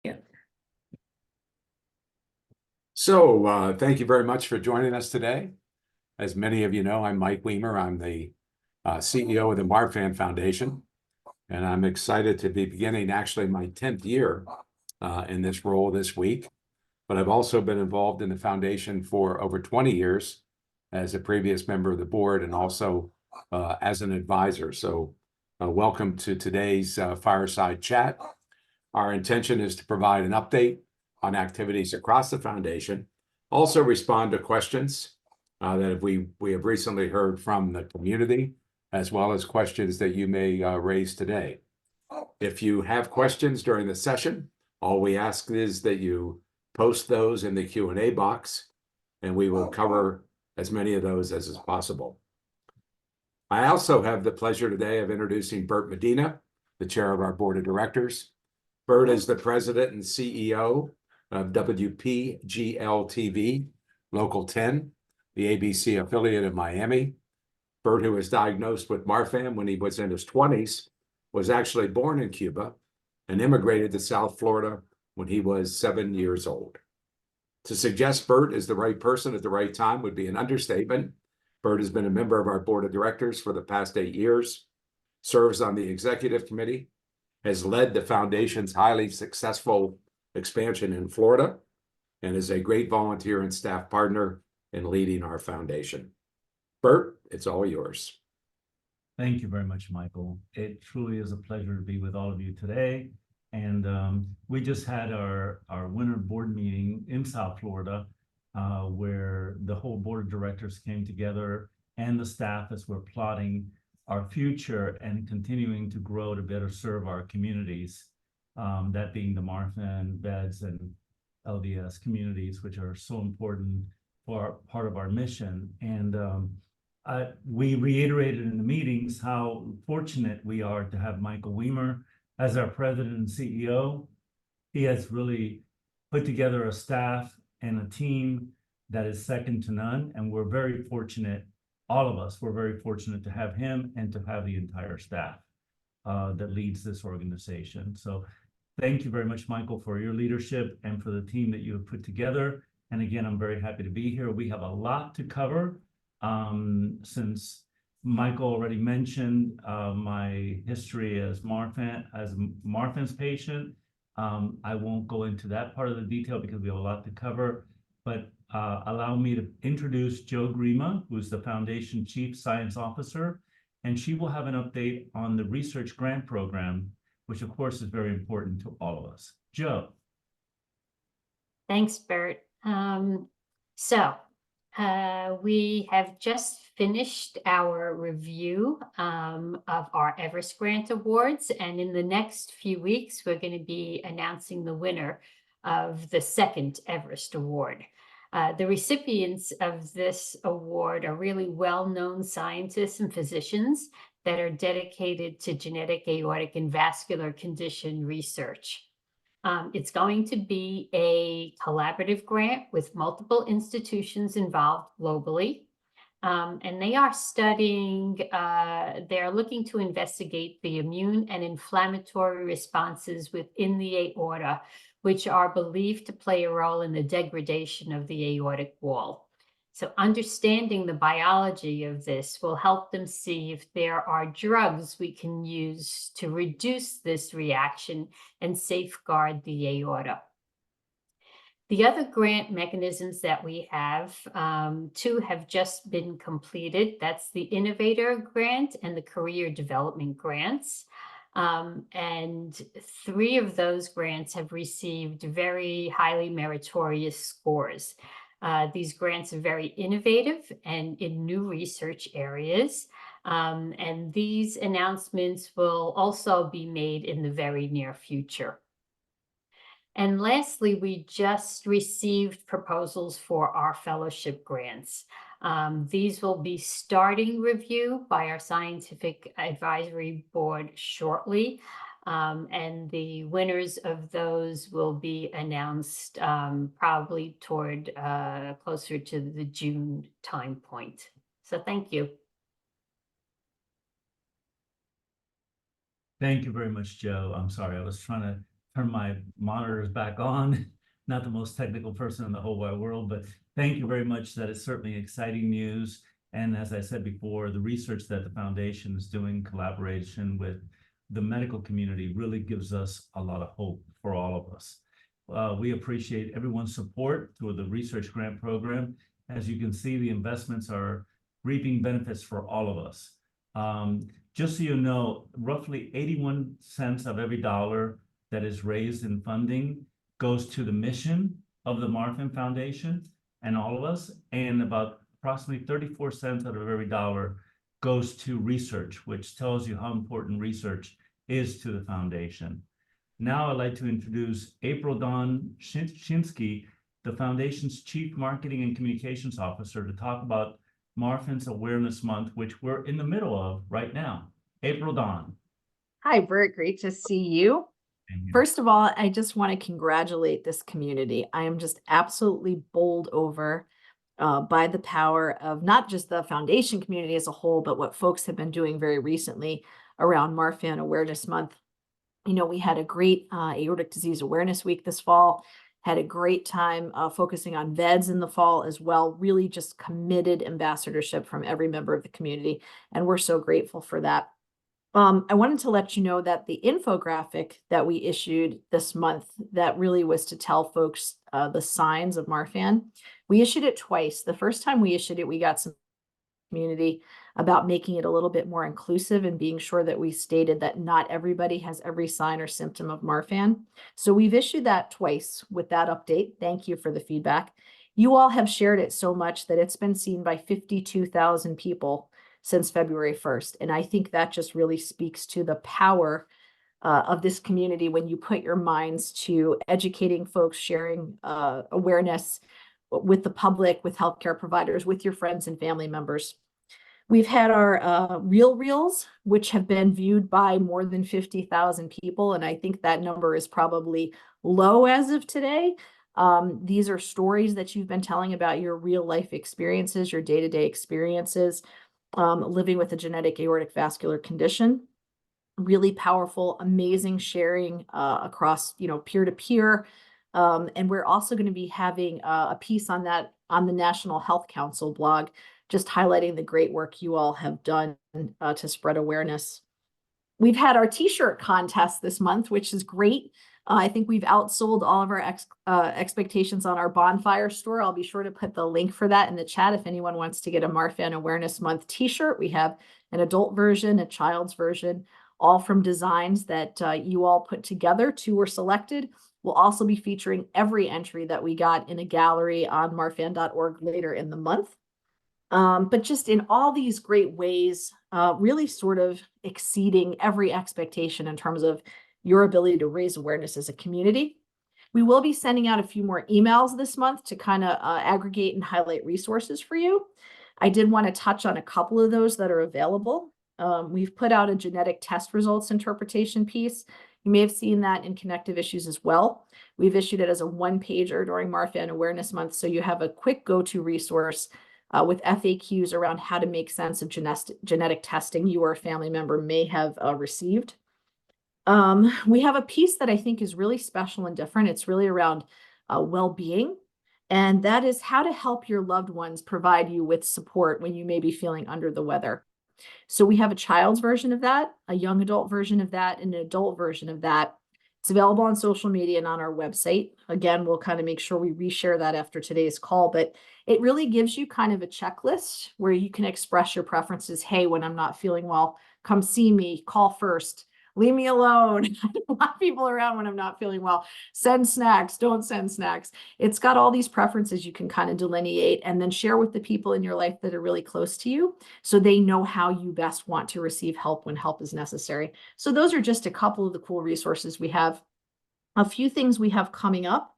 Yeah. So thank you very much for joining us today. As many of you know, I'm Mike Weamer. I'm the CEO of the Marfan Foundation, and I'm excited to be beginning actually my 10th year in this role this week. But I've also been involved in the foundation for over 20 years as a previous member of the board and also as an advisor. So welcome to today's Fireside Chat. Our intention is to provide an update on activities across the foundation, also respond to questions that we have recently heard from the community, as well as questions that you may raise today. If you have questions during the session, all we ask is that you post those in the Q&A box, and we will cover as many of those as is possible. I also have the pleasure today of introducing Bert Medina, the chair of our board of directors. Bert is the president and CEO of WPGL-TV, Local 10, the ABC affiliate of Miami. Bert, who was diagnosed with Marfan when he was in his 20s, was actually born in Cuba and immigrated to South Florida when he was 7 years old. To suggest Bert is the right person at the right time would be an understatement. Bert has been a member of our board of directors for the past 8 years, serves on the executive committee, has led the foundation's highly successful expansion in Florida, and is a great volunteer and staff partner in leading our foundation. Bert, it's all yours. Thank you very much, Michael. It truly is a pleasure to be with all of you today. And we just had our winter board meeting in South Florida, where the whole board of directors came together and the staff as we're plotting our future and continuing to grow to better serve our communities, that being the Marfan, VEDS, and LDS communities, which are so important for part of our mission. And we reiterated in the meetings how fortunate we are to have Michael Weamer as our president and CEO. He has really put together a staff and a team that is second to none, and we're very fortunate. All of us, we're very fortunate to have him and to have the entire staff that leads this organization. So thank you very much, Michael, for your leadership and for the team that you have put together. And again, I'm very happy to be here. We have a lot to cover. Since Michael already mentioned my history as Marfan's patient, I won't go into that part of the detail because we have a lot to cover, but allow me to introduce Jo Grima, who's the Foundation Chief Science Officer, and she will have an update on the research grant program, which of course is very important to all of us. Jo. Thanks, Bert. We have just finished our review of our Everest Grant Awards, and in the next few weeks, we're going to be announcing the winner of the second Everest Award. The recipients of this award are really well-known scientists and physicians that are dedicated to genetic, aortic, and vascular condition research. It's going to be a collaborative grant with multiple institutions involved globally. And they are they're looking to investigate the immune and inflammatory responses within the aorta, which are believed to play a role in the degradation of the aortic wall. So understanding the biology of this will help them see if there are drugs we can use to reduce this reaction and safeguard the aorta. The other grant mechanisms that we have, two have just been completed. That's the Innovator Grant and the Career Development Grants. And 3 of those grants have received very highly meritorious scores. These grants are very innovative and in new research areas. And these announcements will also be made in the very near future. And lastly, we just received proposals for our fellowship grants. These will be starting review by our scientific advisory board shortly. And the winners of those will be announced probably toward closer to the June time point. So thank you. Thank you very much, Jo. I'm sorry, I was trying to turn my monitors back on. Not the most technical person in the whole wide world, but thank you very much. That is certainly exciting news. And as I said before, the research that the foundation is doing in collaboration with the medical community really gives us a lot of hope for all of us. We appreciate everyone's support through the research grant program. As you can see, the investments are reaping benefits for all of us. Just so you know, roughly 81 cents of every dollar that is raised in funding goes to the mission of the Marfan Foundation and all of us, and about approximately 34 cents out of every dollar goes to research, which tells you how important research is to the foundation. Now I'd like to introduce April Dawn Shinsky, the foundation's Chief Marketing and Communications Officer, to talk about Marfan's Awareness Month, which we're in the middle of right now. April Dawn. Hi, Bert. Great to see you. First of all, I just want to congratulate this community. I am just absolutely bowled over by the power of not just the foundation community as a whole, but what folks have been doing very recently around Marfan Awareness Month. You know, we had a great aortic disease awareness week this fall, had a great time focusing on VEDS in the fall as well, really just committed ambassadorship from every member of the community. And we're so grateful for that. I wanted to let you know that the infographic that we issued this month that really was to tell folks the signs of Marfan, we issued it twice. The first time we issued it, we got some community about making it a little bit more inclusive and being sure that we stated that not everybody has every sign or symptom of Marfan. So we've issued that twice with that update. Thank you for the feedback. You all have shared it so much that it's been seen by 52,000 people since February 1st. And I think that just really speaks to the power of this community when you put your minds to educating folks, sharing awareness with the public, with healthcare providers, with your friends and family members. We've had our Reel Reels, which have been viewed by more than 50,000 people. And I think that number is probably low as of today. These are stories that you've been telling about your real life experiences, your day-to-day experiences, living with a genetic aortic vascular condition. Really powerful, amazing sharing across, peer-to-peer. And we're also going to be having a piece on that on the National Health Council blog, just highlighting the great work you all have done to spread awareness. We've had our t-shirt contest this month, which is great. I think we've outsold all of our expectations on our Bonfire store. I'll be sure to put the link for that in the chat if anyone wants to get a Marfan Awareness Month t-shirt. We have an adult version, a child's version, all from designs that you all put together. 2 were selected. We'll also be featuring every entry that we got in a gallery on marfan.org later in the month. But just in all these great ways, really sort of exceeding every expectation in terms of your ability to raise awareness as a community. We will be sending out a few more emails this month to kind of aggregate and highlight resources for you. I did want to touch on a couple of those that are available. We've put out a genetic test results interpretation piece. You may have seen that in Connective Issues as well. We've issued it as a 1-pager during Marfan Awareness Month, so you have a quick go-to resource with FAQs around how to make sense of genetic testing you or a family member may have received. We have a piece that I think is really special and different. It's really around well-being, and that is how to help your loved ones provide you with support when you may be feeling under the weather. So we have a child's version of that, a young adult version of that, and an adult version of that. It's available on social media and on our website. Again, we'll kind of make sure we reshare that after today's call, but it really gives you kind of a checklist where you can express your preferences. Hey, when I'm not feeling well, come see me, call first. Leave me alone. I don't want people around when I'm not feeling well. Send snacks, don't send snacks. It's got all these preferences you can kind of delineate and then share with the people in your life that are really close to you so they know how you best want to receive help when help is necessary. So those are just a couple of the cool resources we have. A few things we have coming up.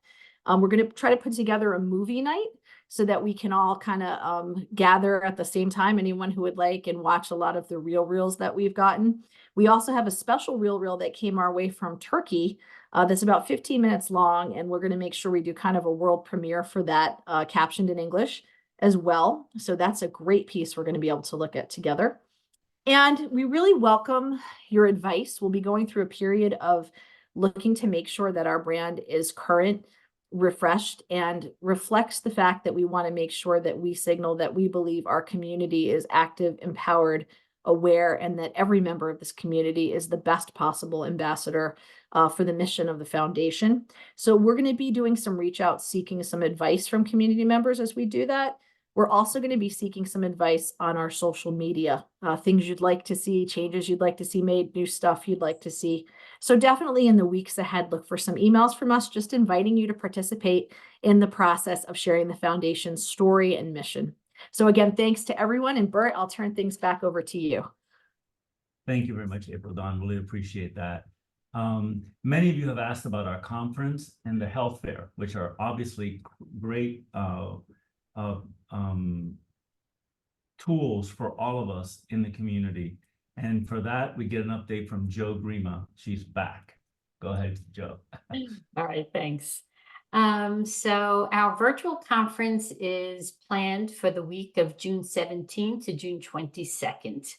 We're going to try to put together a movie night so that we can all kind of gather at the same time, anyone who would like, and watch a lot of the Reel Reels that we've gotten. We also have a special Reel Reel that came our way from Turkey that's about 15 minutes long, and we're going to make sure we do kind of a world premiere for that, captioned in English as well. So that's a great piece we're going to be able to look at together. And we really welcome your advice. We'll be going through a period of looking to make sure that our brand is current, refreshed, and reflects the fact that we want to make sure that we signal that we believe our community is active, empowered, aware, and that every member of this community is the best possible ambassador for the mission of the foundation. So we're going to be doing some reach out, seeking some advice from community members as we do that. We're also going to be seeking some advice on our social media, things you'd like to see, changes you'd like to see made, new stuff you'd like to see. So definitely in the weeks ahead, look for some emails from us, just inviting you to participate in the process of sharing the foundation's story and mission. So again, thanks to everyone. And Bert, I'll turn things back over to you. Thank you very much, April Dawn. Really appreciate that. Many of you have asked about our conference and the health fair, which are obviously great tools for all of us in the community. And for that, we get an update from Jo Grima. She's back. Go ahead, Jo. All right, thanks. So our virtual conference is planned for the week of June 17th to June 22nd.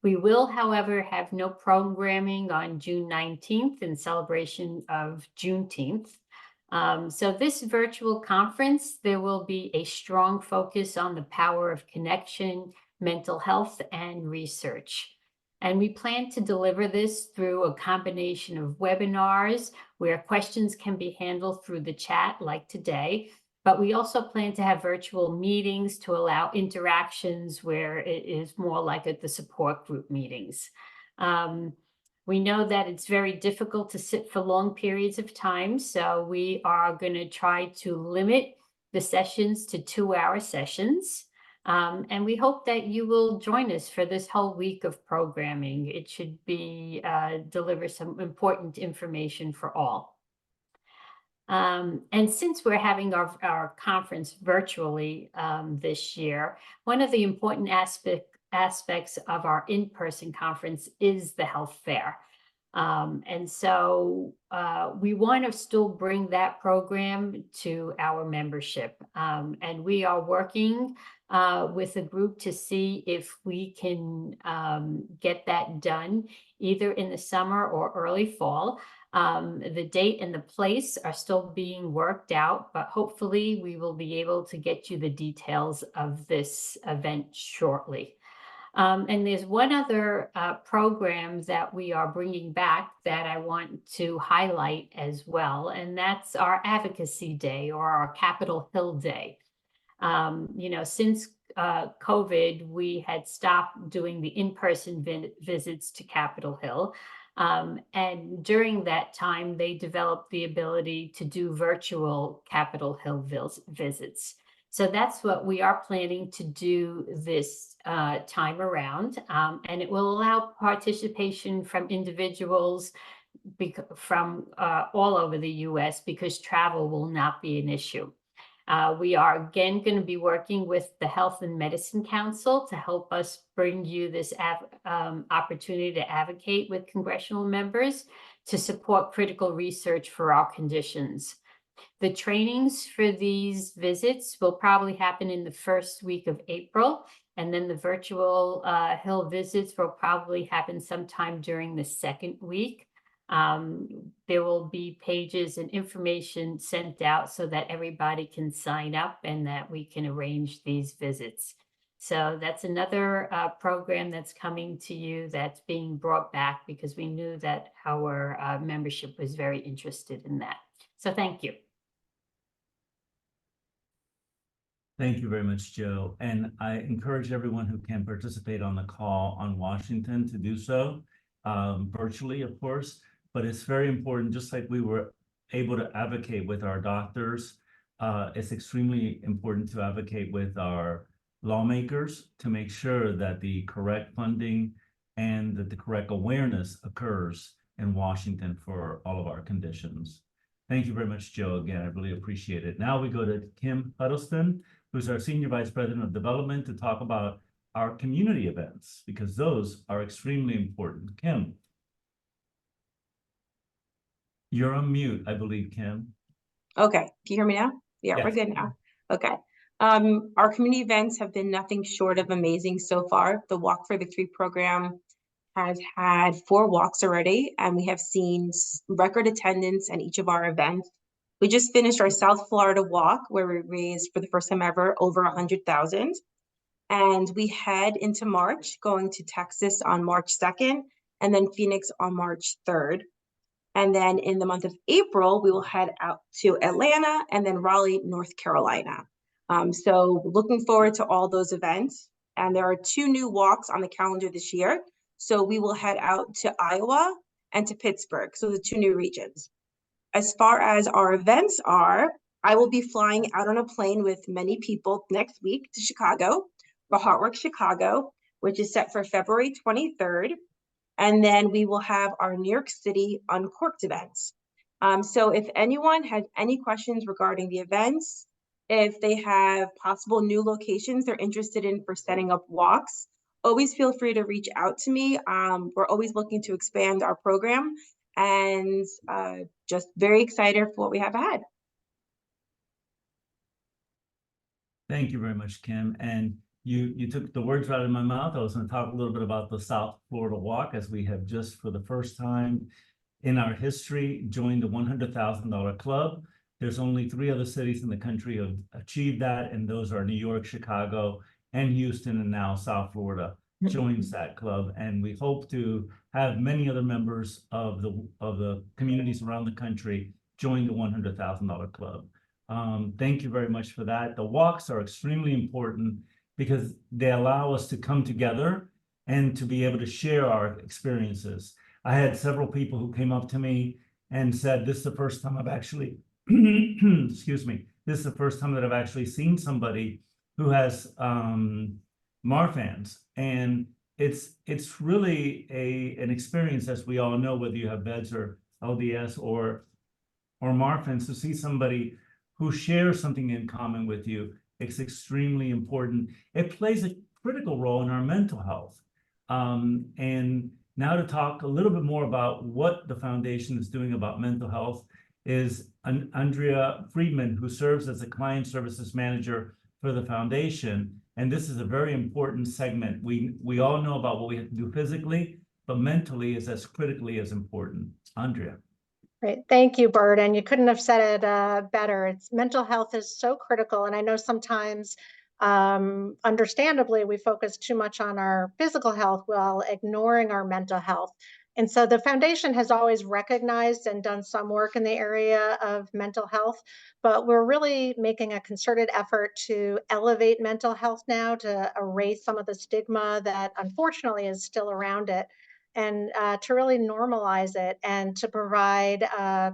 We will, however, have no programming on June 19th in celebration of Juneteenth. So this virtual conference, there will be a strong focus on the power of connection, mental health, and research. And we plan to deliver this through a combination of webinars where questions can be handled through the chat like today, but we also plan to have virtual meetings to allow interactions where it is more like at the support group meetings. We know that it's very difficult to sit for long periods of time, so we are going to try to limit the sessions to 2-hour sessions. And we hope that you will join us for this whole week of programming. It should be deliver some important information for all. And since we're having our conference virtually this year, one of the important aspects of our in-person conference is the health fair. And so we want to still bring that program to our membership. And we are working with a group to see if we can get that done either in the summer or early fall. The date and the place are still being worked out, but hopefully we will be able to get you the details of this event shortly. And there's one other program that we are bringing back that I want to highlight as well, and that's our Advocacy Day or our Capitol Hill Day. Since COVID, we had stopped doing the in-person visits to Capitol Hill. And during that time, they developed the ability to do virtual Capitol Hill visits. So that's what we are planning to do this time around. And it will allow participation from individuals from all over the US because travel will not be an issue. We are again going to be working with the Health and Medicine Council to help us bring you this opportunity to advocate with congressional members to support critical research for our conditions. The trainings for these visits will probably happen in the first week of April, and then the virtual Hill visits will probably happen sometime during the second week. There will be pages and information sent out so that everybody can sign up and that we can arrange these visits. So that's another program that's coming to you that's being brought back because we knew that our membership was very interested in that. So thank you. Thank you very much, Jo. And I encourage everyone who can participate on the call on Washington to do so virtually, of course. But it's very important, just like we were able to advocate with our doctors, it's extremely important to advocate with our lawmakers to make sure that the correct funding and that the correct awareness occurs in Washington for all of our conditions. Thank you very much, Jo. Again, I really appreciate it. Now we go to Kim Huddleston, who's our Senior Vice President of Development, to talk about our community events, because those are extremely important. Kim. You're on mute, I believe, Kim. Okay, can you hear me now? Yeah, Yes. We're good now. Okay. Our community events have been nothing short of amazing so far. The Walk for Victory program has had 4 walks already, and we have seen record attendance at each of our events. We just finished our South Florida walk, where we raised, for the first time ever, over 100,000. And we head into March, going to Texas on March 2nd, and then Phoenix on March 3rd. And then in the month of April, we will head out to Atlanta and then Raleigh, North Carolina. So looking forward to all those events. And there are 2 new walks on the calendar this year. So we will head out to Iowa and to Pittsburgh. So the 2 new regions. As far as our events are, I will be flying out on a plane with many people next week to Chicago for Heartwork Chicago, which is set for February 23rd. And then we will have our New York City Uncorked events. So if anyone has any questions regarding the events, if they have possible new locations they're interested in for setting up walks, always feel free to reach out to me. We're always looking to expand our program, and just very excited for what we have ahead. Thank you very much, Kim. And you took the words right out of my mouth. I was going to talk a little bit about the South Florida Walk, as we have just for the first time in our history joined the $100,000 club. There's only 3 other cities in the country who have achieved that, and those are New York, Chicago, and Houston, and now South Florida joins that club. And we hope to have many other members of the communities around the country join the $100,000 club. Thank you very much for that. The walks are extremely important because they allow us to come together and to be able to share our experiences. I had several people who came up to me and said, this is the first time I've actually, excuse me, this is the first time that I've actually seen somebody who has Marfans. And it's really an experience, as we all know, whether you have VEDS or LDS or Marfans, to see somebody who shares something in common with you. It's extremely important. It plays a critical role in our mental health. And now to talk a little bit more about what the foundation is doing about mental health is Andrea Friedman, who serves as a client services manager for the foundation. And this is a very important segment. We all know about what we have to do physically, but mentally is as critically as important. Andrea. Great. Thank you, Bert. And you couldn't have said it better. Mental health is so critical. And I know sometimes, understandably, we focus too much on our physical health while ignoring our mental health. And so the foundation has always recognized and done some work in the area of mental health, but we're really making a concerted effort to elevate mental health now, to erase some of the stigma that unfortunately is still around it, and to really normalize it and to provide a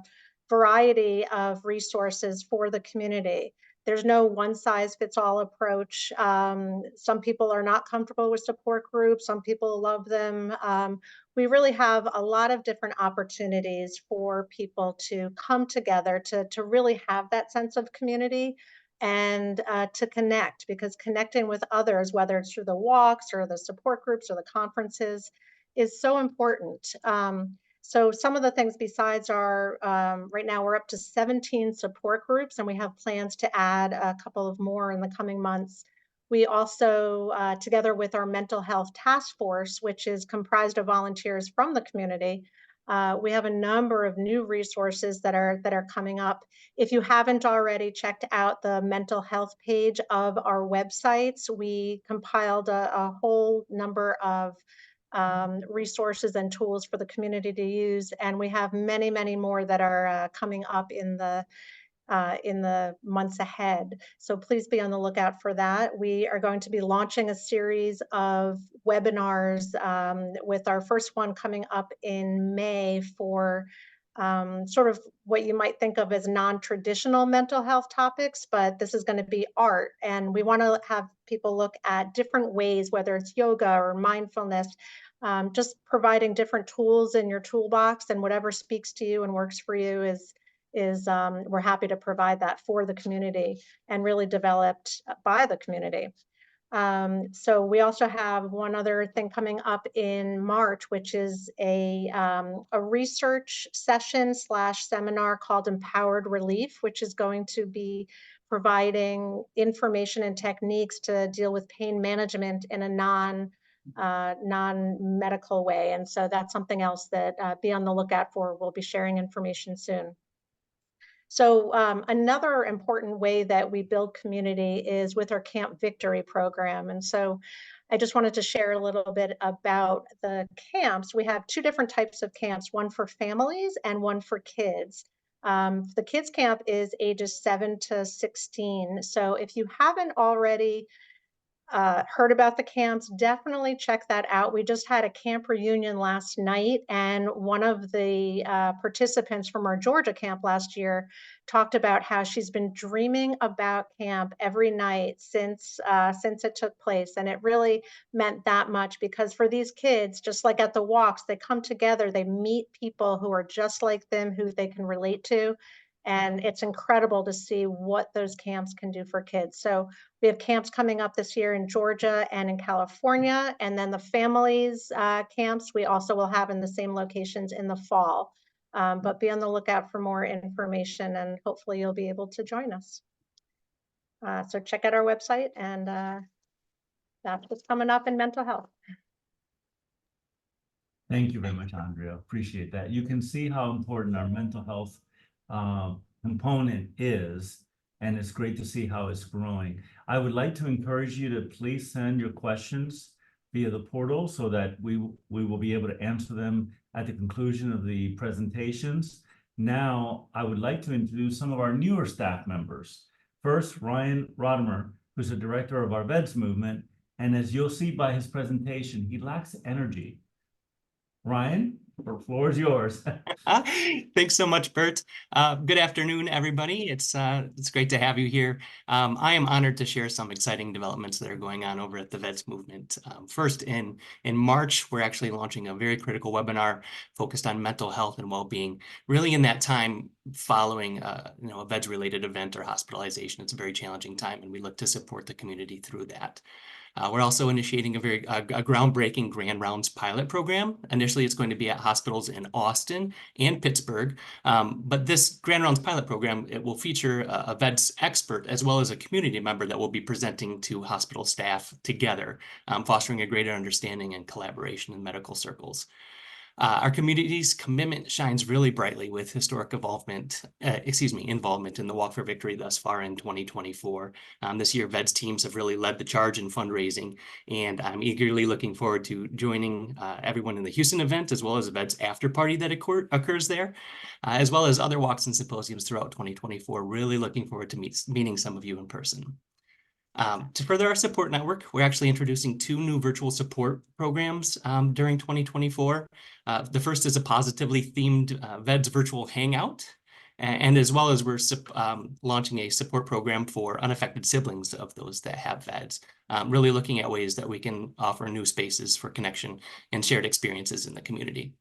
variety of resources for the community. There's no one size fits all approach. Some people are not comfortable with support groups. Some people love them. We really have a lot of different opportunities for people to come together to really have that sense of community and to connect, because connecting with others, whether it's through the walks or the support groups or the conferences, is so important. So some of the things besides our, right now we're up to 17 support groups, and we have plans to add a couple of more in the coming months. We also, together with our mental health task force, which is comprised of volunteers from the community, we have a number of new resources that are coming up. If you haven't already checked out the mental health page of our websites, we compiled a whole number of resources and tools for the community to use, and we have many, many more that are coming up in the months ahead. So please be on the lookout for that. We are going to be launching a series of webinars, with our first one coming up in May for sort of what you might think of as non-traditional mental health topics, but this is going to be art. And we want to have people look at different ways, whether it's yoga or mindfulness, just providing different tools in your toolbox, and whatever speaks to you and works for you is we're happy to provide that for the community and really developed by the community. So we also have one other thing coming up in March, which is a research session / seminar called Empowered Relief, which is going to be providing information and techniques to deal with pain management in a non-medical way. And so that's something else that be on the lookout for. We'll be sharing information soon. So another important way that we build community is with our Camp Victory program. And so I just wanted to share a little bit about the camps. We have two different types of camps, one for families and one for kids. The kids camp is ages 7 to 16. So if you haven't already heard about the camps, definitely check that out. We just had a camp reunion last night, and one of the participants from our Georgia camp last year talked about how she's been dreaming about camp every night since it took place. And it really meant that much, because for these kids, just like at the walks, they come together, they meet people who are just like them, who they can relate to. And it's incredible to see what those camps can do for kids. So we have camps coming up this year in Georgia and in California. And then the families camps, we also will have in the same locations in the fall. But be on the lookout for more information, and hopefully you'll be able to join us. So check out our website, and that's what's coming up in mental health. Thank you very much, Andrea. Appreciate that. You can see how important our mental health component is, and it's great to see how it's growing. I would like to encourage you to please send your questions via the portal so that we will be able to answer them at the conclusion of the presentations. Now, I would like to introduce some of our newer staff members. First, Ryan Rodimer, who's the director of our VEDS movement, and as you'll see by his presentation, he lacks energy. Ryan, the floor is yours. Thanks so much, Bert. Good afternoon, everybody. It's great to have you here. I am honored to share some exciting developments that are going on over at the VEDS movement. First, in March, we're actually launching a very critical webinar focused on mental health and well-being. Really, in that time following a VEDS-related event or hospitalization, it's a very challenging time, and we look to support the community through that. We're also initiating a groundbreaking Grand Rounds pilot program. Initially, it's going to be at hospitals in Austin and Pittsburgh. But this Grand Rounds pilot program, it will feature a VEDS expert as well as a community member that will be presenting to hospital staff together, fostering a greater understanding and collaboration in medical circles. Our community's commitment shines really brightly with historic involvement in the Walk for Victory thus far in 2024. This year, VEDS teams have really led the charge in fundraising, and I'm eagerly looking forward to joining everyone in the Houston event, as well as the VEDS after party that occurs there, as well as other walks and symposiums throughout 2024. Really looking forward to meeting some of you in person. To further our support network, we're actually introducing 2 new virtual support programs during 2024. The first is a positively themed VEDS virtual hangout, and as well as we're launching a support program for unaffected siblings of those that have VEDS, really looking at ways that we can offer new spaces for connection and shared experiences in the community.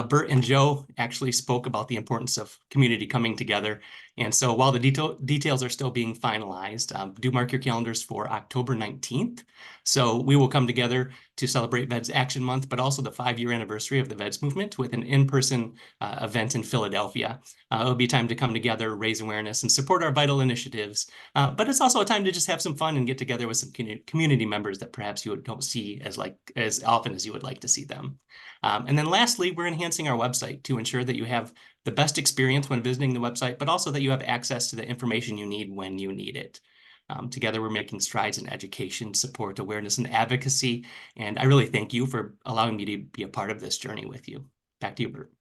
Bert and Joe actually spoke about the importance of community coming together. And so while the details are still being finalized, do mark your calendars for October 19th. So we will come together to celebrate VEDS Action Month, but also the 5-year anniversary of the VEDS movement with an in-person event in Philadelphia. It'll be time to come together, raise awareness, and support our vital initiatives. But it's also a time to just have some fun and get together with some community members that perhaps you don't see as often as you would like to see them. And then lastly, we're enhancing our website to ensure that you have the best experience when visiting the website, but also that you have access to the information you need when you need it. Together, we're making strides in education, support, awareness, and advocacy. And I really thank you for allowing me to be a part of this journey with you. Back to you, Bert.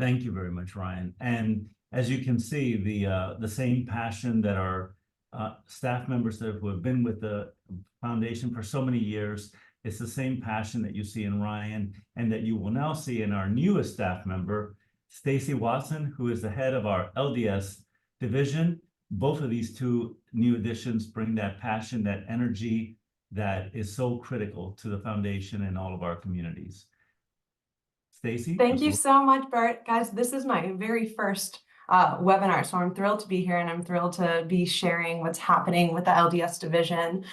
Thank you very much, Ryan. And as you can see, the same passion that our staff members who have been with the foundation for so many years, it's the same passion that you see in Ryan and that you will now see in our newest staff member, Stacy Watson, who is the head of our LDS division. Both of these 2 new additions bring that passion, that energy that is so critical to the foundation and all of our communities. Stacy? Thank you so much, Bert. Guys, this is my very first webinar, so I'm thrilled to be here, and I'm thrilled to be sharing what's happening with the LDS division.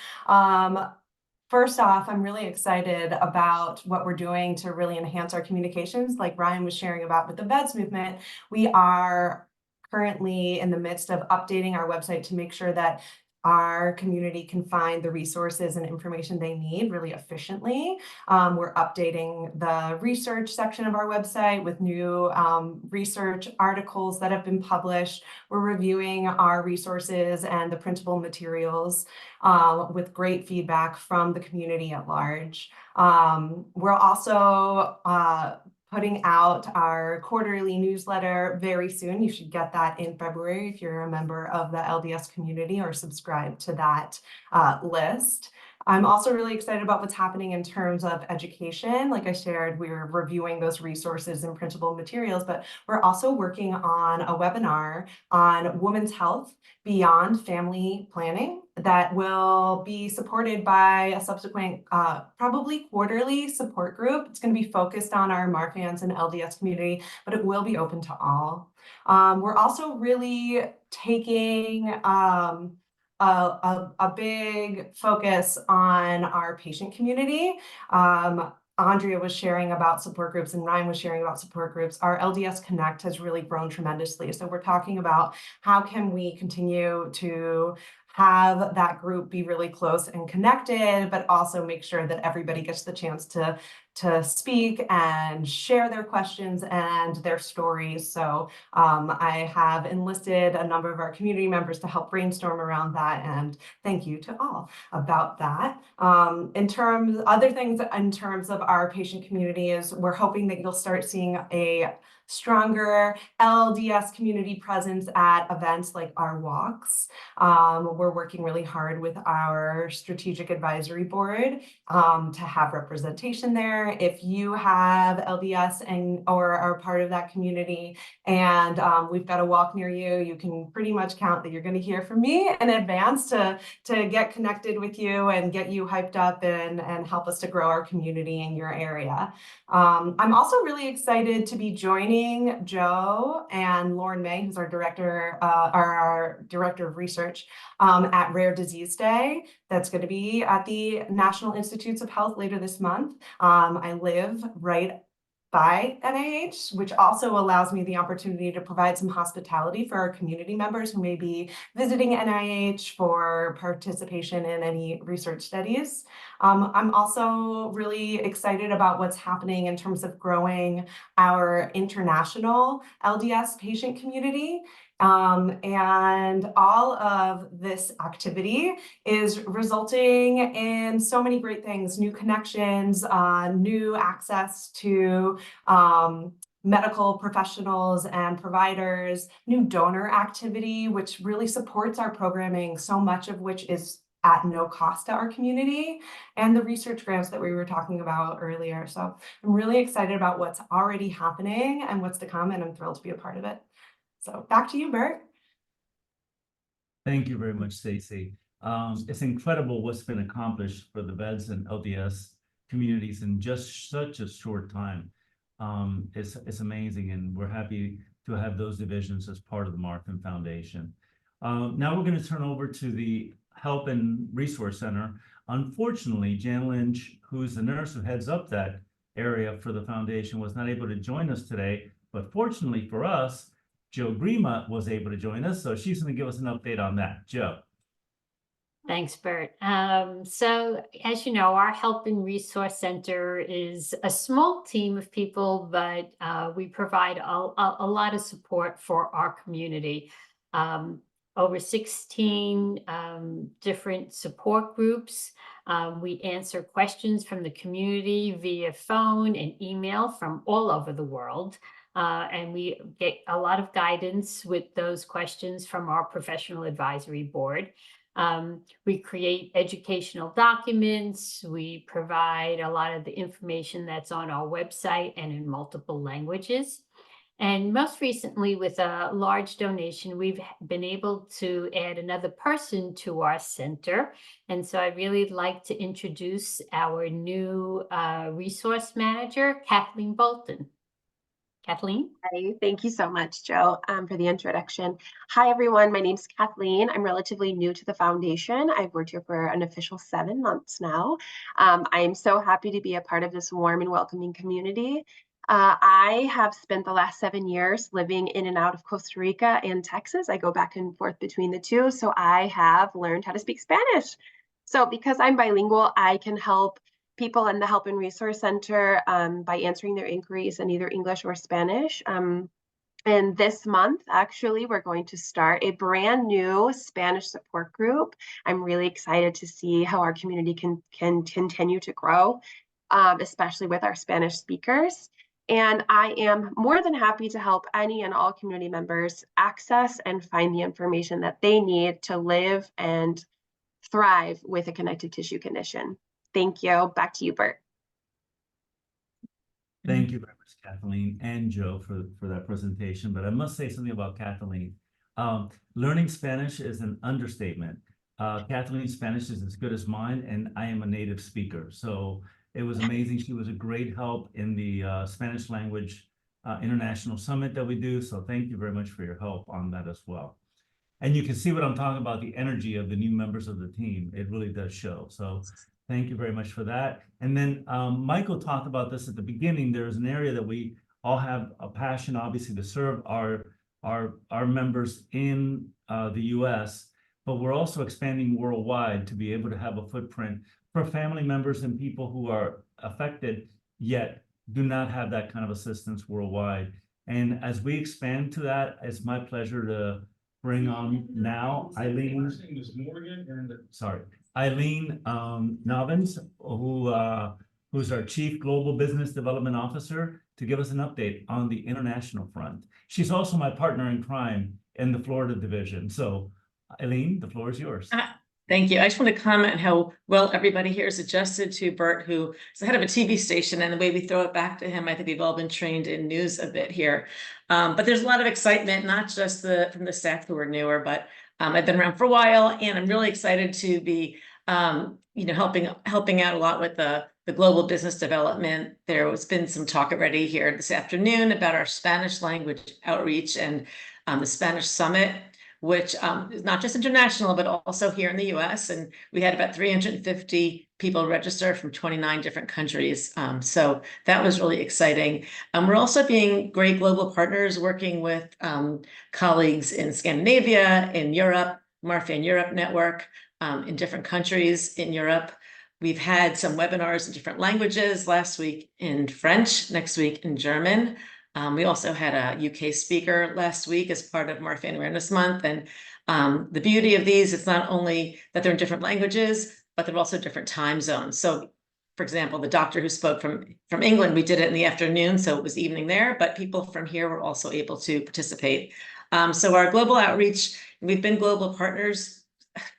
First off, I'm really excited about what we're doing to really enhance our communications. Like Ryan was sharing about with the VEDS movement, we are currently in the midst of updating our website to make sure that our community can find the resources and information they need really efficiently. We're updating the research section of our website with new research articles that have been published. We're reviewing our resources and the printable materials with great feedback from the community at large. We're also putting out our quarterly newsletter very soon. You should get that in February if you're a member of the LDS community or subscribe to that list. I'm also really excited about what's happening in terms of education. Like I shared, we're reviewing those resources and printable materials, but we're also working on a webinar on women's health beyond family planning that will be supported by a subsequent, probably quarterly support group. It's going to be focused on our Marfans and LDS community, but it will be open to all. We're also really taking a big focus on our patient community. Andrea was sharing about support groups and Ryan was sharing about support groups. Our LDS Connect has really grown tremendously. So we're talking about how can we continue to have that group be really close and connected, but also make sure that everybody gets the chance to speak and share their questions and their stories. So I have enlisted a number of our community members to help brainstorm around that, and thank you to all about that. Other things in terms of our patient community is we're hoping that you'll start seeing a stronger LDS community presence at events like our walks. We're working really hard with our strategic advisory board to have representation there. If you have LDS or are part of that community and we've got a walk near you, you can pretty much count that you're going to hear from me in advance to get connected with you and get you hyped up and help us to grow our community in your area. I'm also really excited to be joining Joe and Lauren May, who's our director of research at Rare Disease Day. That's going to be at the National Institutes of Health later this month. I live right by NIH, which also allows me the opportunity to provide some hospitality for our community members who may be visiting NIH for participation in any research studies. I'm also really excited about what's happening in terms of growing our international LDS patient community. And all of this activity is resulting in so many great things, new connections, new access to medical professionals and providers, new donor activity, which really supports our programming, so much of which is at no cost to our community, and the research grants that we were talking about earlier. So I'm really excited about what's already happening and what's to come, and I'm thrilled to be a part of it. So back to you, Bert. Thank you very much, Stacey. It's incredible what's been accomplished for the VEDS and LDS communities in just such a short time. It's amazing, and we're happy to have those divisions as part of the Marfan Foundation. Now we're going to turn over to the Help and Resource Center. Unfortunately, Jan Lynch, who's the nurse who heads up that area for the foundation, was not able to join us today, but fortunately for us, Joe Grima was able to join us, so she's going to give us an update on that. Joe. Thanks, Bert. So as you know, our Help and Resource Center is a small team of people, but we provide a lot of support for our community. Over 16 different support groups. We answer questions from the community via phone and email from all over the world. And we get a lot of guidance with those questions from our professional advisory board. We create educational documents. We provide a lot of the information that's on our website and in multiple languages. And most recently, with a large donation, we've been able to add another person to our center. And so I'd really like to introduce our new resource manager, Kathleen Bolton. Kathleen? Hi, thank you so much, Joe, for the introduction. Hi, everyone. My name's Kathleen. I'm relatively new to the foundation. I've worked here for an official 7 months now. I am so happy to be a part of this warm and welcoming community. I have spent the last 7 years living in and out of Costa Rica and Texas. I go back and forth between the two, so I have learned how to speak Spanish. So because I'm bilingual, I can help people in the Help and Resource Center by answering their inquiries in either English or Spanish. And this month, actually, we're going to start a brand new Spanish support group. I'm really excited to see how our community can continue to grow, especially with our Spanish speakers. And I am more than happy to help any and all community members access and find the information that they need to live and thrive with a connective tissue condition. Thank you. Back to you, Bert. Thank you very much, Kathleen and Joe, for that presentation. But I must say something about Kathleen. Learning Spanish is an understatement. Kathleen's Spanish is as good as mine, and I am a native speaker. So it was amazing. She was a great help in the Spanish language international summit that we do. So thank you very much for your help on that as well. And you can see what I'm talking about, the energy of the new members of the team. It really does show. So thank you very much for that. And then Michael talked about this at the beginning. There's an area that we all have a passion, obviously, to serve our members in the US, but we're also expanding worldwide to be able to have a footprint for family members and people who are affected, yet do not have that kind of assistance worldwide. And as we expand to that, it's my pleasure to bring on now Eileen. Eileen Novins, who's our Chief Global Business Development Officer, to give us an update on the international front. She's also my partner in crime in the Florida division. So, Eileen, the floor is yours. Thank you. I just want to comment how well everybody here is adjusted to Bert, who is the head of a TV station, and the way we throw it back to him. I think we've all been trained in news a bit here. But there's a lot of excitement, not just from the staff who are newer, but I've been around for a while, and I'm really excited to be helping out a lot with the global business development. There has been some talk already here this afternoon about our Spanish language outreach and the Spanish Summit, which is not just international, but also here in the US. And we had about 350 people register from 29 different countries. So that was really exciting. We're also being great global partners, working with colleagues in Scandinavia, in Europe, Marfan Europe Network, in different countries in Europe. We've had some webinars in different languages, last week in French, next week in German. We also had a UK speaker last week as part of Marfan Awareness Month. And the beauty of these, it's not only that they're in different languages, but they're also different time zones. So, for example, the doctor who spoke from England, we did it in the afternoon, so it was evening there, but people from here were also able to participate. So our global outreach, we've been global partners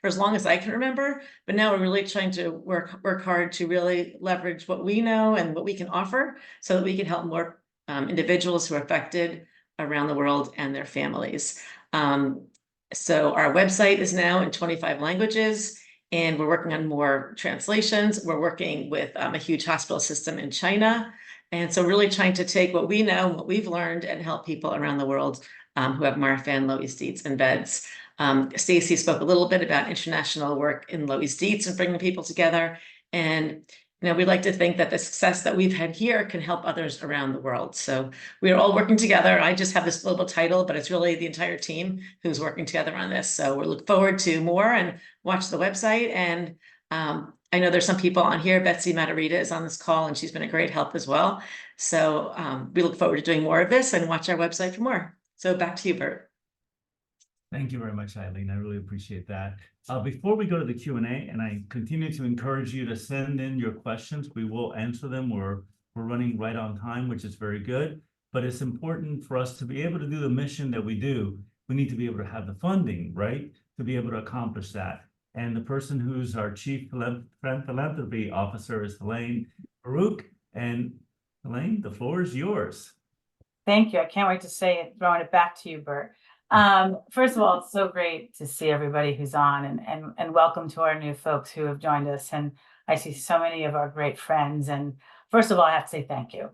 for as long as I can remember, but now we're really trying to work hard to really leverage what we know and what we can offer so that we can help more individuals who are affected around the world and their families. So our website is now in 25 languages, and we're working on more translations. We're working with a huge hospital system in China. And so really trying to take what we know, what we've learned, and help people around the world who have Marfan, LDS, VEDS, and VEDS. Stacy spoke a little bit about international work in LDS, VEDS and bringing people together. And we like to think that the success that we've had here can help others around the world. So we are all working together. I just have this global title, but it's really the entire team who's working together on this. So we look forward to more, and watch the website. And I know there's some people on here. Betsy Matarita is on this call, and she's been a great help as well. So we look forward to doing more of this, and watch our website for more. So back to you, Bert. Thank you very much, Eileen. I really appreciate that. Before we go to the Q&A, and I continue to encourage you to send in your questions, we will answer them. We're running right on time, which is very good. But it's important for us to be able to do the mission that we do. We need to be able to have the funding, right, to be able to accomplish that. And the person who's our Chief Philanthropy Officer is Helene Baruch. And Helene, the floor is yours. Thank you. I can't wait to say it, throwing it back to you, Bert. First of all, it's so great to see everybody who's on, and welcome to our new folks who have joined us. And I see so many of our great friends. And first of all, I have to say thank you.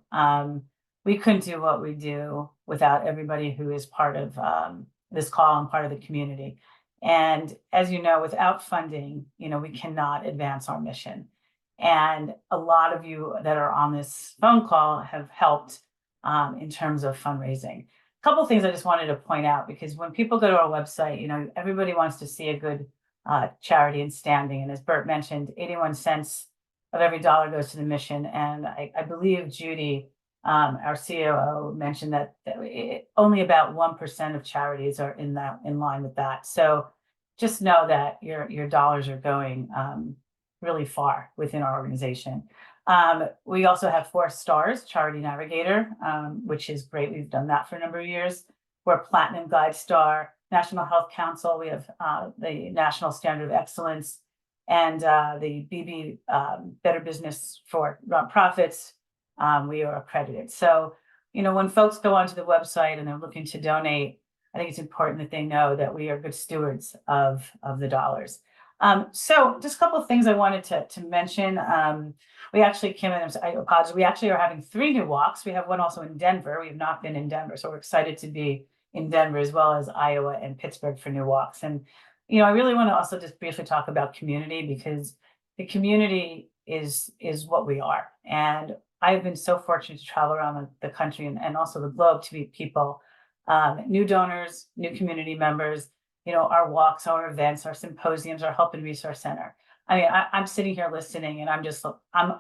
We couldn't do what we do without everybody who is part of this call and part of the community. And as you know, without funding, we cannot advance our mission. And a lot of you that are on this phone call have helped in terms of fundraising. A couple of things I just wanted to point out, because when people go to our website, you know, everybody wants to see a good charity and standing. And as Bert mentioned, 81 cents of every dollar goes to the mission. And I believe Judy, our COO, mentioned that only about 1% of charities are in line with that. So just know that your dollars are going really far within our organization. We also have 4 stars, Charity Navigator, which is great. We've done that for a number of years. We're Platinum Guide Star, National Health Council. We have the National Standard of Excellence, and the BB Better Business for Nonprofits. We are accredited. So, you know, when folks go onto the website and they're looking to donate, I think it's important that they know that we are good stewards of the dollars. So just a couple of things I wanted to mention. We actually, Kim, and I apologize, we actually are having 3 new walks. We have one also in Denver. We have not been in Denver, so we're excited to be in Denver, as well as Iowa and Pittsburgh for new walks. And, you know, I really want to also just briefly talk about community, because the community is what we are. And I've been so fortunate to travel around the country and also the globe to meet people, new donors, new community members, you know, our walks, our events, our symposiums, our Help and Resource Center. I mean, I'm sitting here listening, and I'm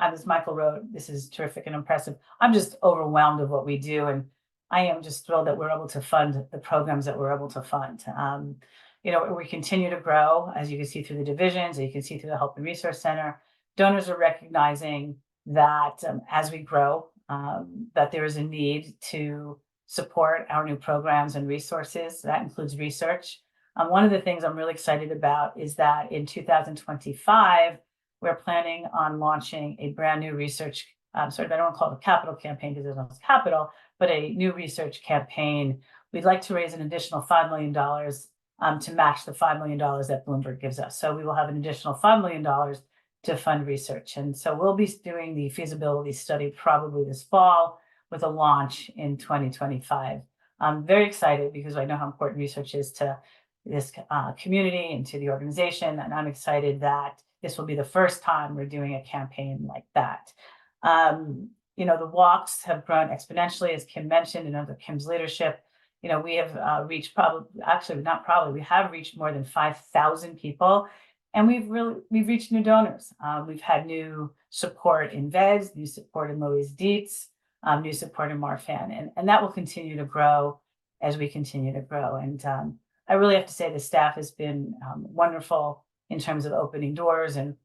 as Michael wrote, this is terrific and impressive. I'm just overwhelmed of what we do. And I am just thrilled that we're able to fund the programs that we're able to fund. You know, we continue to grow, as you can see through the divisions, and you can see through the Help and Resource Center. Donors are recognizing that as we grow, that there is a need to support our new programs and resources. That includes research. One of the things I'm really excited about is that in 2025, we're planning on launching a brand new research, I don't want to call it a capital campaign because there's no capital, but a new research campaign. We'd like to raise an additional $5 million to match the $5 million that Bloomberg gives us. So we will have an additional $5 million to fund research. And so we'll be doing the feasibility study probably this fall with a launch in 2025. I'm very excited because I know how important research is to this community and to the organization. And I'm excited that this will be the first time we're doing a campaign like that. You know, the walks have grown exponentially, as Kim mentioned, and under Kim's leadership. You know, we have reached we have reached more than 5,000 people, and we've reached new donors. We've had new support in VEDS, new support in Louise Dietz, new support in Marfan, and that will continue to grow as we continue to grow. And I really have to say the staff has been wonderful in terms of opening doors and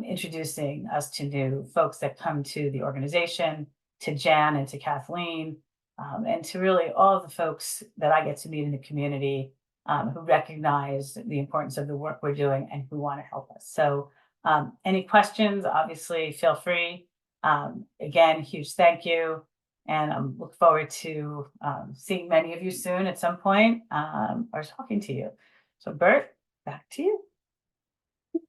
introducing us to new folks that come to the organization, to Jan and to Kathleen, and to really all of the folks that I get to meet in the community who recognize the importance of the work we're doing and who want to help us. So any questions, obviously, feel free. Again, huge thank you. And I look forward to seeing many of you soon at some point or talking to you. So Bert, back to you.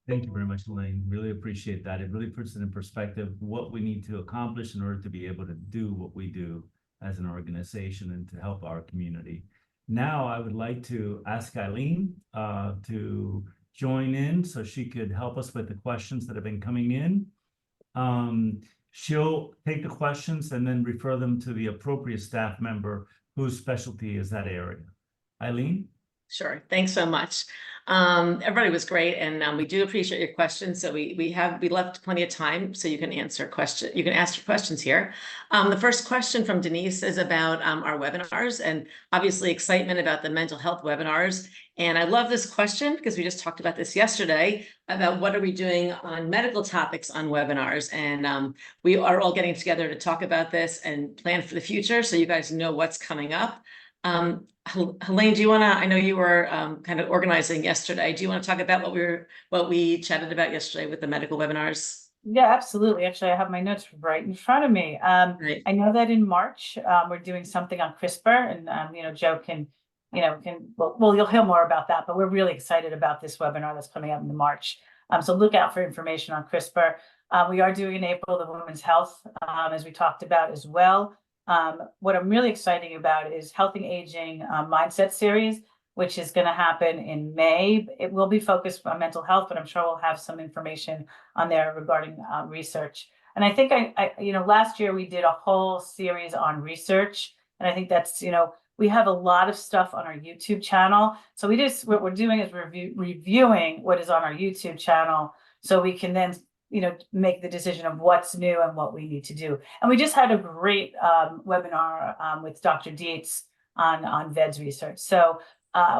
Thank you very much, Elaine. Really appreciate that. It really puts it in perspective what we need to accomplish in order to be able to do what we do as an organization and to help our community. Now, I would like to ask Eileen to join in so she could help us with the questions that have been coming in. She'll take the questions and then refer them to the appropriate staff member whose specialty is that area. Eileen? Sure. Thanks so much. Everybody was great, and we do appreciate your questions. So we left plenty of time, so you can ask your questions here. The first question from Denise is about our webinars, and obviously excitement about the mental health webinars. And I love this question because we just talked about this yesterday about what are we doing on medical topics on webinars, and we are all getting together to talk about this and plan for the future, so you guys know what's coming up. Helene, do you want to, I know you were kind of organizing yesterday. Do you want to talk about what we chatted about yesterday with the medical webinars? Yeah, absolutely. Actually, I have my notes right in front of me. Right. I know that in March, we're doing something on CRISPR, and you know, Joe can, well, you'll hear more about that, but we're really excited about this webinar that's coming up in March. So look out for information on CRISPR. We are doing in April the women's health, as we talked about as well. What I'm really excited about is Healthy Aging Mindset Series, which is going to happen in May. It will be focused on mental health, but I'm sure we'll have some information on there regarding research. And I think last year we did a whole series on research. And I think that's, we have a lot of stuff on our YouTube channel. So what we're doing is reviewing what is on our YouTube channel so we can then, make the decision of what's new and what we need to do. And we just had a great webinar with Dr. Dietz on VEDS research. So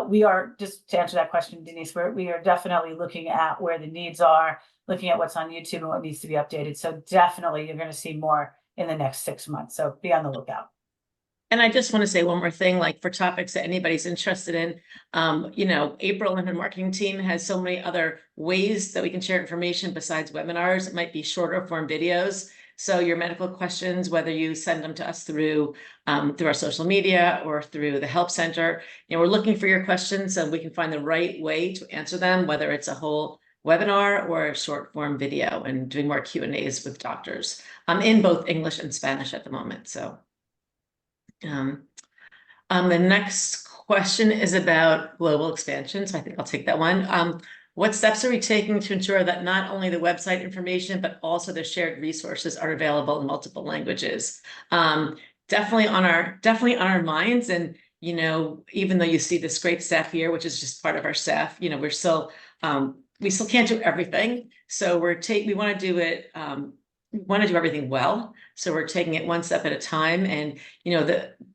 we are, just to answer that question, Denise, we are definitely looking at where the needs are, looking at what's on YouTube and what needs to be updated. So definitely you're going to see more in the next 6 months. So be on the lookout. And I just want to say one more thing, like for topics that anybody's interested in, April and her marketing team has so many other ways that we can share information besides webinars. It might be shorter form videos. So your medical questions, whether you send them to us through our social media or through the help center, we're looking for your questions so we can find the right way to answer them, whether it's a whole webinar or a short form video, and doing more Q&As with doctors in both English and Spanish at the moment. So the next question is about global expansion. So I think I'll take that one. What steps are we taking to ensure that not only the website information, but also the shared resources are available in multiple languages? Definitely on our minds. And, even though you see this great staff here, which is just part of our staff, we still can't do everything. So we want to do it, we want to do everything well. So we're taking it one step at a time. And,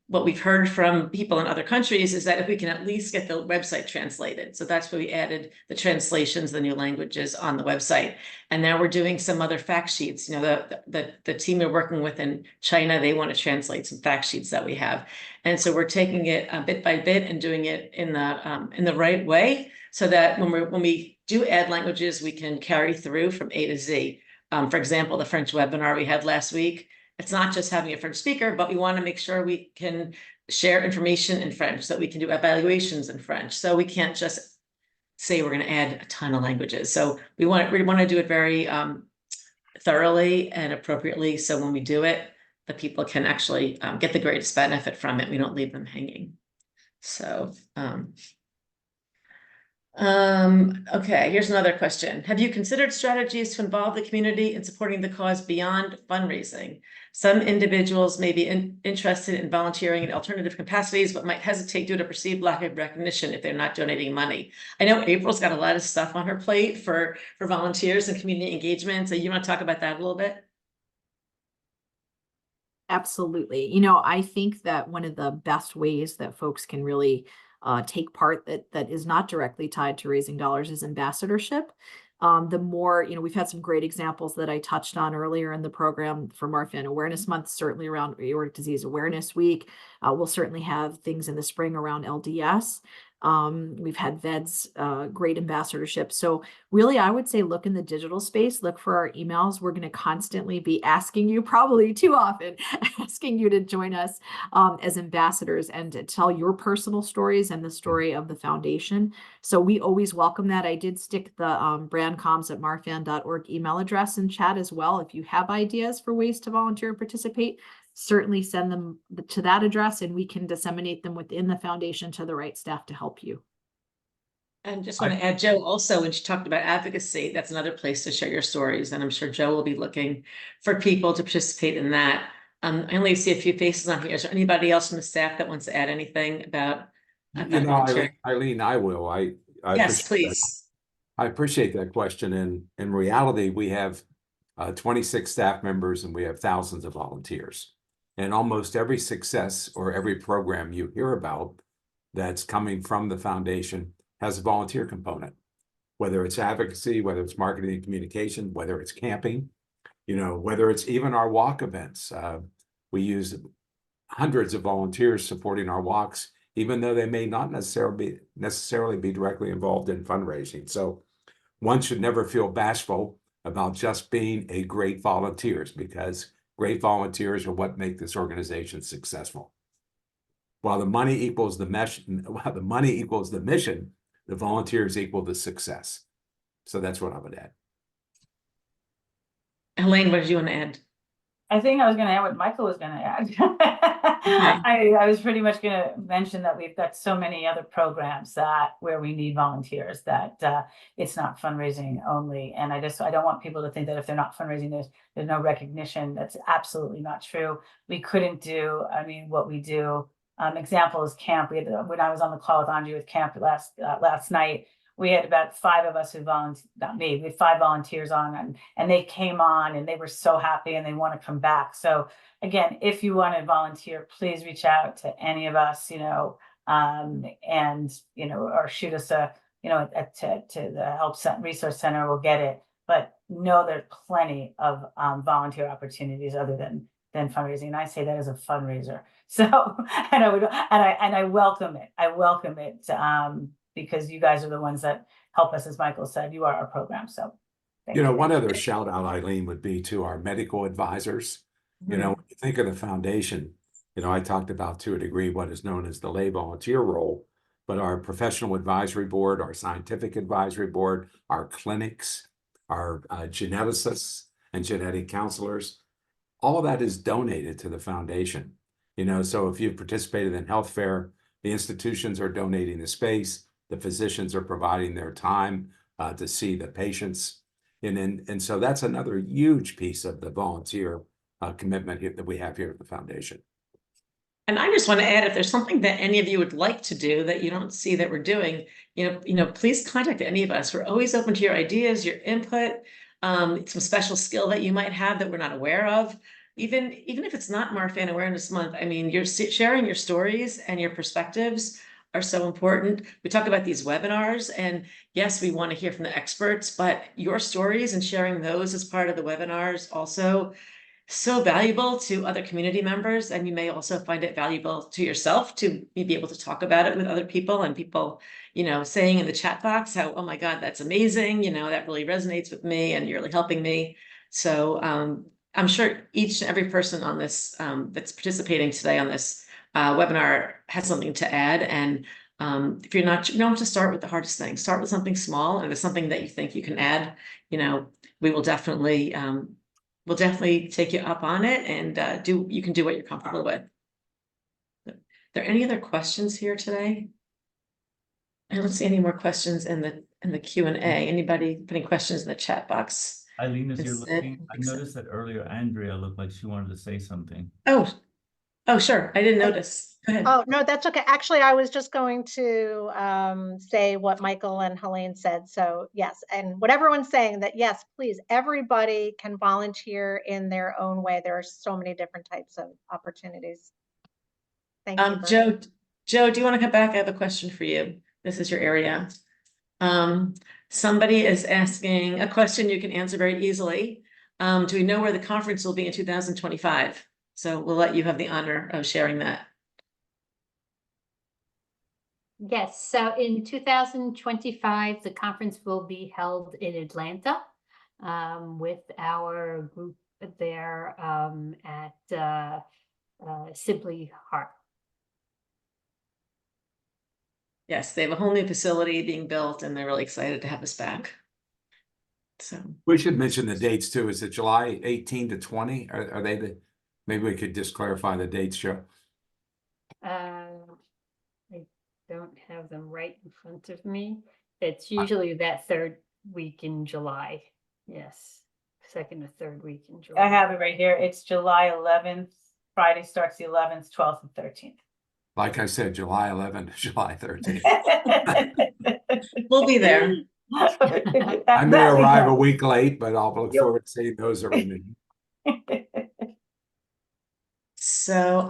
what we've heard from people in other countries is that if we can at least get the website translated. So that's where we added the translations, the new languages on the website. And now we're doing some other fact sheets. The team we're working with in China, they want to translate some fact sheets that we have. And so we're taking it bit by bit and doing it in the right way, so that when we do add languages, we can carry through from A to Z. For example, the French webinar we had last week, it's not just having a French speaker, but we want to make sure we can share information in French, so that we can do evaluations in French. So we can't just say we're going to add a ton of languages. So we want to do it very thoroughly and appropriately. So when we do it, the people can actually get the greatest benefit from it. We don't leave them hanging. So, okay, here's another question. Have you considered strategies to involve the community in supporting the cause beyond fundraising? Some individuals may be interested in volunteering in alternative capacities, but might hesitate due to perceived lack of recognition if they're not donating money. I know April's got a lot of stuff on her plate for volunteers and community engagement. So you want to talk about that a little bit? Absolutely. I think that one of the best ways that folks can really take part that is not directly tied to raising dollars is ambassadorship. The more, we've had some great examples that I touched on earlier in the program for Marfan Awareness Month, certainly around Aortic Disease Awareness Week. We'll certainly have things in the spring around LDS. We've had VEDS, great ambassadorship. So really, I would say look in the digital space, look for our emails. We're going to constantly be asking you, probably too often, asking you to join us as ambassadors and to tell your personal stories and the story of the foundation. So we always welcome that. I did stick the brandcoms@marfan.org email address in chat as well. If you have ideas for ways to volunteer and participate, certainly send them to that address and we can disseminate them within the foundation to the right staff to help you. And just want to add, Joe, also, when she talked about advocacy, that's another place to share your stories. And I'm sure Joe will be looking for people to participate in that. I only see a few faces on here. Is there anybody else from the staff that wants to add anything about Eileen, I will. Yes, please. I appreciate that question. And in reality, we have 26 staff members and we have thousands of volunteers. And almost every success or every program you hear about that's coming from the foundation has a volunteer component, whether it's advocacy, whether it's marketing and communication, whether it's camping, whether it's even our walk events. We use hundreds of volunteers supporting our walks, even though they may not necessarily be directly involved in fundraising. So one should never feel bashful about just being a great volunteers, because great volunteers are what make this organization successful. While the money equals the mission, the volunteers equal the success. So that's what I would add. Elaine, what did you want to add? I think I was going to add what Michael was going to add. I was pretty much going to mention that we've got so many other programs that where we need volunteers that it's not fundraising only. And I don't want people to think that if they're not fundraising, there's no recognition. That's absolutely not true. We couldn't do, I mean, what we do. Example is camp. We had, when I was on the call with Andre with camp last night, we had about 5 of us who volunteered, not me, we had 5 volunteers on, and they came on and they were so happy and they want to come back. So again, if you want to volunteer, please reach out to any of us, and, or shoot us to the Help Resource Center, we'll get it. But know there's plenty of volunteer opportunities other than fundraising. And I say that as a fundraiser. So, and I welcome it. I welcome it. Because you guys are the ones that help us, as Michael said, you are our program. So, one other shout out, Eileen, would be to our medical advisors. When you think of the foundation, I talked about to a degree what is known as the lay volunteer role, but our professional advisory board, our scientific advisory board, our clinics, our geneticists and genetic counselors, all of that is donated to the foundation. So if you've participated in health fair, the institutions are donating the space. The physicians are providing their time to see the patients. And so that's another huge piece of the volunteer commitment that we have here at the foundation. And I just want to add, if there's something that any of you would like to do that you don't see that we're doing, please contact any of us. We're always open to your ideas, your input, some special skill that you might have that we're not aware of. Even if it's not Marfan Awareness Month, I mean, you're sharing your stories and your perspectives are so important. We talk about these webinars, and yes, we want to hear from the experts, but your stories and sharing those as part of the webinars also so valuable to other community members. And you may also find it valuable to yourself to be able to talk about it with other people, and people, saying in the chat box how, oh my God, that's amazing. That really resonates with me and you're really helping me. So I'm sure each and every person on this that's participating today on this webinar has something to add. And if you don't have to start with the hardest thing, start with something small, and if it's something that you think you can add, we will definitely take you up on it, and you can do what you're comfortable with. Are there any other questions here today? I don't see any more questions in the Q&A. Anybody putting questions in the chat box? Eileen, as you're looking, I noticed that earlier Andrea looked like she wanted to say something. Oh, sure. I didn't notice. Go ahead. Oh, no, that's okay. Actually, I was just going to say what Michael and Helene said. So yes, and what everyone's saying, that yes, please, everybody can volunteer in their own way. There are so many different types of opportunities. Thank you. Joe, do you want to come back? I have a question for you. This is your area. Somebody is asking a question you can answer very easily. Do we know where the conference will be in 2025? So we'll let you have the honor of sharing that. Yes, so in 2025, the conference will be held in Atlanta with our group there at Sibley Heart. Yes, they have a whole new facility being built, and they're really excited to have us back. So we should mention the dates too. Is it July 18 to 20? Are they the? Maybe we could just clarify the dates, Joe. I don't have them right in front of me. It's usually that 3rd week in July. Yes, 2nd or 3rd week in July. I have it right here. It's July 11th. Friday starts the 11th, 12th, and 13th. Like I said, July 11th to July 13th. We'll be there. I may arrive a week late, but I'll look forward to seeing those that remain. So,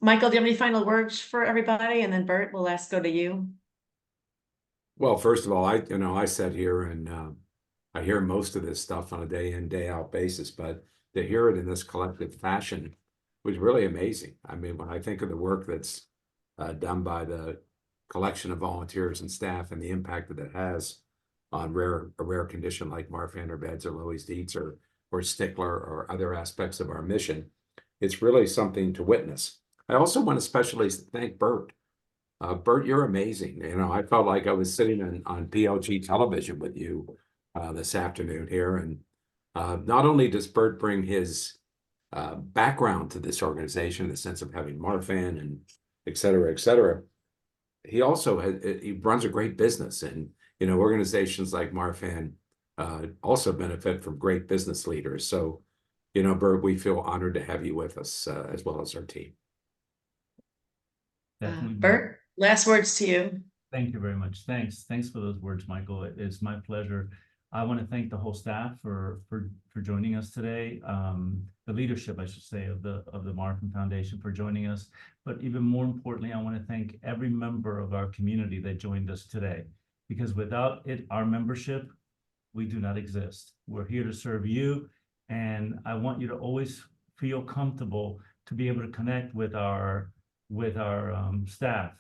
Michael, do you have any final words for everybody? And then Bert, we'll go to you. Well, first of all, I sat here and I hear most of this stuff on a day in, day out basis, but to hear it in this collective fashion was really amazing. I mean, when I think of the work that's done by the collection of volunteers and staff and the impact that it has on a rare condition like Marfan or VEDS or Loeys Dietz or Stickler or other aspects of our mission, it's really something to witness. I also want to especially thank Bert. Bert, you're amazing. I felt like I was sitting on PLG television with you this afternoon here. And not only does Bert bring his background to this organization in the sense of having Marfan and et cetera, et cetera. He also he runs a great business, and organizations like Marfan also benefit from great business leaders. So, Bert, we feel honored to have you with us as well as our team. Definitely. Bert, last words to you. Thank you very much. Thanks for those words, Michael. It's my pleasure. I want to thank the whole staff for joining us today. The leadership, I should say, of the Marfan Foundation for joining us. But even more importantly, I want to thank every member of our community that joined us today, because without our membership, we do not exist. We're here to serve you, and I want you to always feel comfortable to be able to connect with our staff.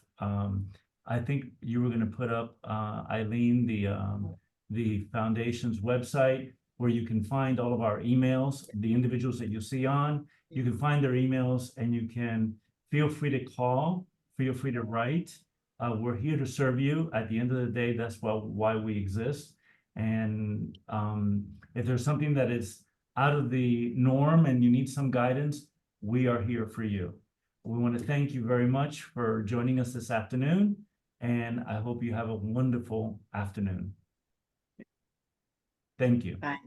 I think you were going to put up, Eileen, the foundation's website, where you can find all of our emails, the individuals that you see on. You can find their emails, and you can feel free to call, feel free to write. We're here to serve you. At the end of the day, that's why we exist. And if there's something that is out of the norm and you need some guidance, we are here for you. We want to thank you very much for joining us this afternoon, and I hope you have a wonderful afternoon. Thank you. Bye.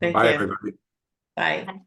Thank Bye, you. everybody. Bye.